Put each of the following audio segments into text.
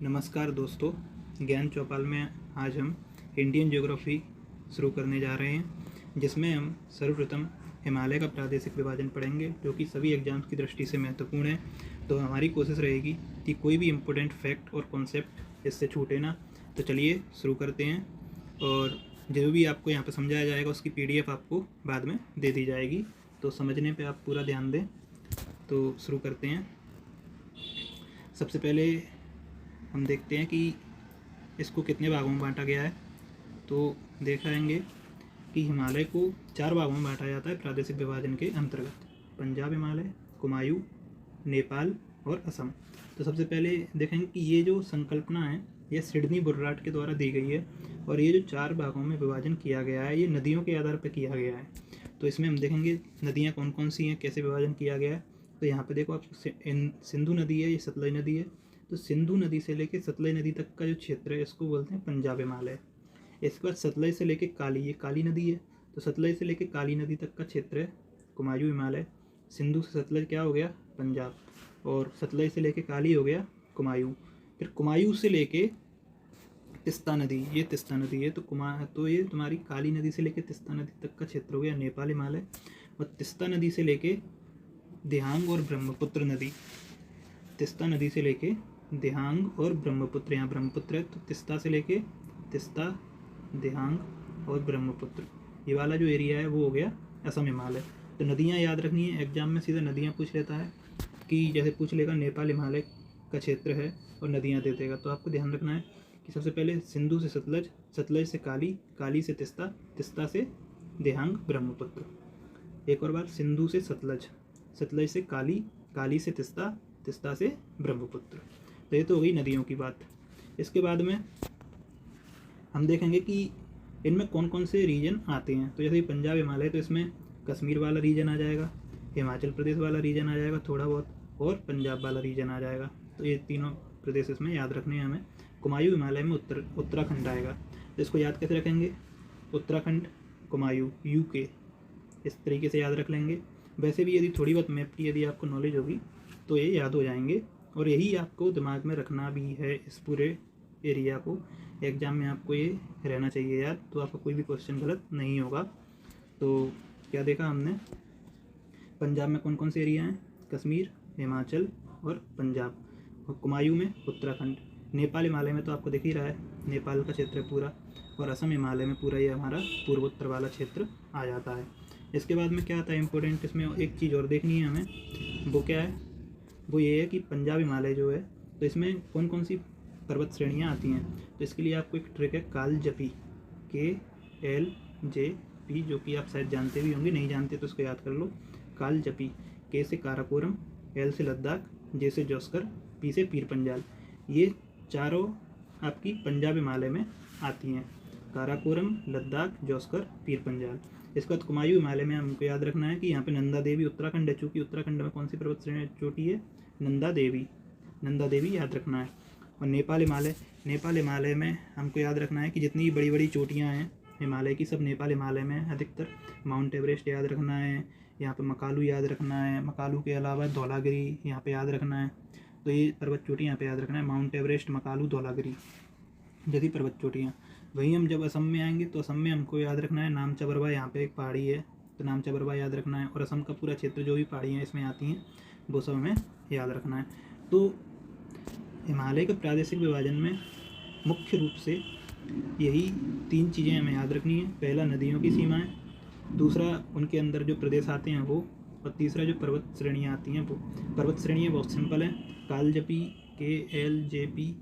नमस्कार दोस्तों, ज्ञान चौपाल में आज हम इंडियन ज्योग्राफी शुरू करने जा रहे हैं, जिसमें हम सर्वप्रथम हिमालय का प्रादेशिक विभाजन पढ़ेंगे, जो कि सभी एग्जाम्स की दृष्टि से महत्वपूर्ण है। तो हमारी कोशिश रहेगी कि कोई भी इम्पोर्टेंट फैक्ट और कॉन्सेप्ट इससे छूटे ना। तो चलिए शुरू करते हैं, और जो भी आपको यहाँ पर समझाया जाएगा उसकी PDF आपको बाद में दे दी जाएगी, तो समझने पर आप पूरा ध्यान दें। तो शुरू करते हैं। सबसे पहले हम देखते हैं कि इसको कितने भागों में बांटा गया है। तो देखाएंगे कि हिमालय को 4 भागों में बांटा जाता है प्रादेशिक विभाजन के अंतर्गत: पंजाब हिमालय, कुमायूं, नेपाल और असम। तो सबसे पहले देखेंगे कि ये जो संकल्पना है ये सिडनी बुर्राट के द्वारा दी गई है, और ये जो 4 भागों में विभाजन किया गया है ये नदियों के आधार पर किया गया है। तो इसमें हम देखेंगे नदियाँ कौन कौन सी हैं, कैसे विभाजन किया गया है। तो यहाँ पे देखो आप, सिंधु नदी है, ये सतलज नदी है। तो सिंधु नदी से लेकर सतलज नदी तक का जो क्षेत्र है इसको बोलते हैं पंजाब हिमालय। इसके बाद सतलज से लेकर काली, ये काली नदी है, तो सतलज से लेकर काली नदी तक का क्षेत्र है कुमायूं हिमालय। सिंधु से सतलज क्या हो गया, पंजाब, और सतलज से लेकर काली हो गया कुमायूं। फिर कुमायूं से लेके तिस्ता नदी, ये तिस्ता नदी है, तो ये तुम्हारी काली नदी से लेकर तिस्ता नदी तक का क्षेत्र हो गया नेपाल हिमालय। और तिस्ता नदी से लेके दिहांग और ब्रह्मपुत्र नदी, तिस्ता नदी से लेके दिहांग और ब्रह्मपुत्र, यहाँ ब्रह्मपुत्र है, तो तिस्ता से लेके तिस्ता, दिहांग और ब्रह्मपुत्र, ये वाला जो एरिया है वो हो गया असम हिमालय। तो नदियाँ याद रखनी है, एग्जाम में सीधा नदियाँ पूछ लेता है कि जैसे पूछ लेगा नेपाल हिमालय का क्षेत्र है और नदियाँ दे देगा। तो आपको ध्यान रखना है कि सबसे पहले सिंधु से सतलज, सतलज से काली, काली से तिस्ता, तिस्ता से दिहांग ब्रह्मपुत्र। एक और बार, सिंधु से सतलज, सतलज से काली, काली से तिस्ता, तिस्ता से ब्रह्मपुत्र। तो ये तो हो गई नदियों की बात। इसके बाद में हम देखेंगे कि इनमें कौन कौन से रीजन आते हैं। तो जैसे पंजाब हिमालय, तो इसमें कश्मीर वाला रीजन आ जाएगा, हिमाचल प्रदेश वाला रीजन आ जाएगा थोड़ा बहुत, और पंजाब वाला रीजन आ जाएगा। तो ये तीनों प्रदेश इसमें याद रखने हैं हमें। कुमायूं हिमालय में उत्तराखंड आएगा। तो इसको याद कैसे रखेंगे, उत्तराखंड, कुमायूं, UK, इस तरीके से याद रख लेंगे। वैसे भी यदि थोड़ी बहुत मैप की यदि आपको नॉलेज होगी तो ये याद हो जाएंगे, और यही आपको दिमाग में रखना भी है। इस पूरे एरिया को एग्जाम में आपको ये रहना चाहिए याद, तो आपका कोई भी क्वेश्चन गलत नहीं होगा। तो क्या देखा हमने, पंजाब में कौन कौन से एरिया हैं, कश्मीर, हिमाचल और पंजाब, और कुमायूं में उत्तराखंड। नेपाल हिमालय में तो आपको दिख ही रहा है, नेपाल का क्षेत्र है पूरा, और असम हिमालय में पूरा ये हमारा पूर्वोत्तर वाला क्षेत्र आ जाता है। इसके बाद में क्या आता है इम्पोर्टेंट, इसमें एक चीज़ और देखनी है हमें, वो क्या है, वो ये है कि पंजाब हिमालय जो है, तो इसमें कौन कौन सी पर्वत श्रेणियाँ आती हैं। तो इसके लिए आपको एक ट्रिक है, कालजपी, KLJP, जो कि आप शायद जानते भी होंगे, नहीं जानते तो इसको याद कर लो। कालजपी, K से काराकोरम, L से लद्दाख, J से जोस्कर, P से पीर पंजाल। ये चारों आपकी पंजाब हिमालय में आती हैं, काराकोरम, लद्दाख, जोस्कर, पीर पंजाल। इसके बाद कुमायूं हिमालय में हमको याद रखना है कि यहाँ पे नंदा देवी, उत्तराखंड है, चूँकि उत्तराखंड में कौन सी पर्वत श्रेणी चोटी है, नंदा देवी, नंदा देवी याद रखना है। और नेपाल हिमालय, नेपाल हिमालय में हमको याद रखना है कि जितनी बड़ी बड़ी चोटियाँ हैं हिमालय की, सब नेपाल हिमालय में अधिकतर। माउंट एवरेस्ट याद रखना है, यहाँ पर मकालू याद रखना है, मकालू के अलावा धौलागिरी यहाँ पर याद रखना है। तो ये पर्वत चोटी यहाँ पर याद रखना है, माउंट एवरेस्ट, मकालू, धौलागिरी जैसी पर्वत चोटियाँ। वहीं हम जब असम में आएंगे तो असम में हमको याद रखना है नामचबरवा, यहाँ पे एक पहाड़ी है, तो नामचबरवा याद रखना है। और असम का पूरा क्षेत्र जो भी पहाड़ियाँ इसमें आती हैं वो सब हमें याद रखना है। तो हिमालय के प्रादेशिक विभाजन में मुख्य रूप से यही 3 चीज़ें हमें याद रखनी है। पहला, नदियों की सीमाएँ, दूसरा उनके अंदर जो प्रदेश आते हैं वो, और तीसरा जो पर्वत श्रेणियाँ आती हैं वो। पर्वत श्रेणियाँ बहुत सिंपल हैं, कालजपी, KLJP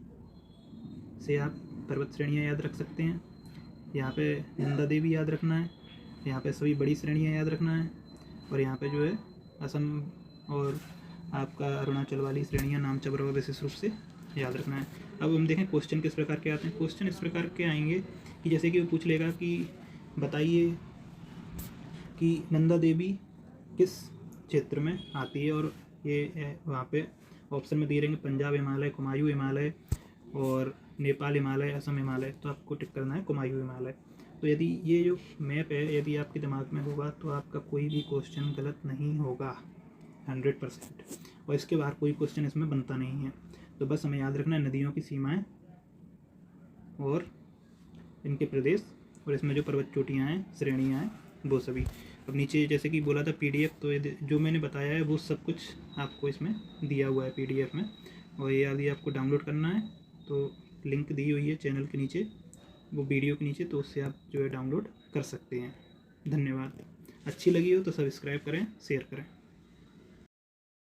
से आप पर्वत श्रेणियाँ याद रख सकते हैं। यहाँ पे नंदा देवी याद रखना है, यहाँ पे सभी बड़ी श्रेणियाँ याद रखना है, और यहाँ पे जो है असम और आपका अरुणाचल वाली श्रेणियाँ, नामचबरवा विशेष रूप से याद रखना है। अब हम देखें क्वेश्चन किस प्रकार के आते हैं। क्वेश्चन इस प्रकार के आएंगे कि जैसे कि वो पूछ लेगा कि बताइए कि नंदा देवी किस क्षेत्र में आती है, और ये वहाँ पे ऑप्शन में दिए रहेंगे पंजाब हिमालय, कुमायूं हिमालय और नेपाल हिमालय, असम हिमालय। तो आपको टिक करना है कुमायूं हिमालय। तो यदि ये जो मैप है यदि आपके दिमाग में होगा तो आपका कोई भी क्वेश्चन गलत नहीं होगा 100%, और इसके बाहर कोई क्वेश्चन इसमें बनता नहीं है। तो बस हमें याद रखना है नदियों की सीमाएं और इनके प्रदेश, और इसमें जो पर्वत चोटियाँ हैं, श्रेणियाँ हैं, वो सभी। अब नीचे जैसे कि बोला था PDF, तो ये जो मैंने बताया है वो सब कुछ आपको इसमें दिया हुआ है PDF में। और ये यदि आपको डाउनलोड करना है तो लिंक दी हुई है चैनल के नीचे, वो वीडियो के नीचे, तो उससे आप जो है डाउनलोड कर सकते हैं। धन्यवाद। अच्छी लगी हो तो सब्सक्राइब करें, शेयर करें।